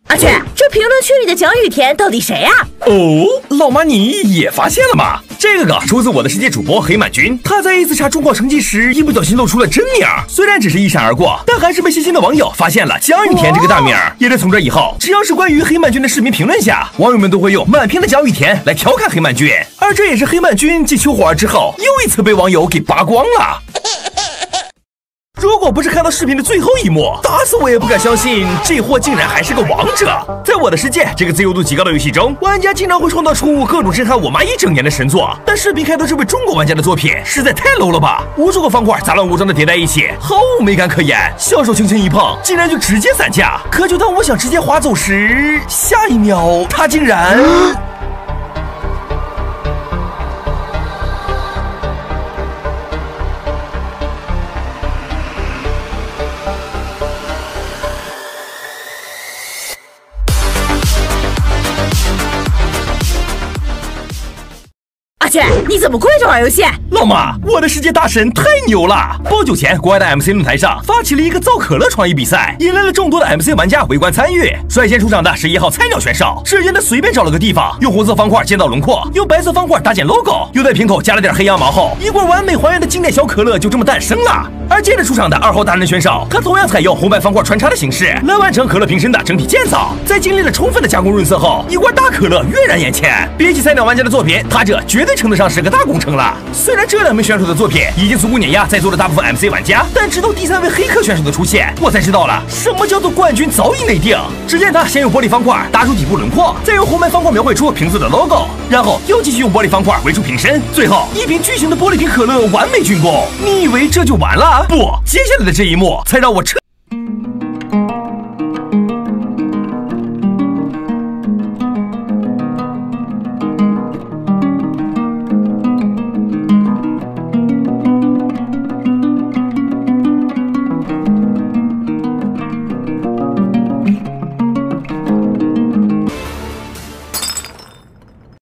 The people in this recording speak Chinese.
阿雀，这评论区里的蒋雨田到底谁呀？哦，老妈你也发现了吗？这个出自我的世界主播黑满军，他在A4查中考成绩时一不小心露出了真名，虽然只是一闪而过，但还是被细心的网友发现了蒋雨田这个大名。也是从这以后，只要是关于黑满军的视频评论下，网友们都会用满屏的蒋雨田来调侃黑满军，而这也是黑满军继秋火儿之后又一次被网友给扒光了。如果不是看到视频的最后一幕，打死我也不敢相信这货竟然还是个王者。在我的世界这个自由度极高的游戏中，玩家经常会创造出各种震撼我妈一整年的神作，但视频开头这位中国玩家的作品实在太 low 了吧！无数个方块杂乱无章的叠在一起，毫无美感可言，小手轻轻一碰，竟然就直接散架。可就当我想直接划走时，下一秒他竟然……阿雀，你怎么跪着玩游戏？老妈，我的世界大神太牛了！不久前，国外的 MC 论坛上发起了一个造可乐创意比赛，引来了众多的 MC 玩家围观参与。率先出场的是1号菜鸟选手，只见他随便找了个地方，用红色方块建造轮廓，用白色方块搭建 logo， 又在瓶口加了点黑羊毛后，一罐完美还原的经典小可乐就这么诞生了。而接着出场的2号大人选手，他同样采用红白方块穿插的形式来完成可乐瓶身的整体建造。在经历了充分的加工润色后，一罐大可乐跃然眼前。比起菜鸟玩家的作品，他这绝对称得上是个大工程了。虽然这2名选手的作品已经足够碾压在座的大部分 MC 玩家，但直到第3位黑客选手的出现，我才知道了什么叫做冠军早已内定。只见他先用玻璃方块搭出底部轮廓，再用红白方块描绘出瓶子的 logo， 然后又继续用玻璃方块围出瓶身，最后一瓶巨型的玻璃瓶可乐完美竣工。你以为这就完了？不，接下来的这一幕才让我彻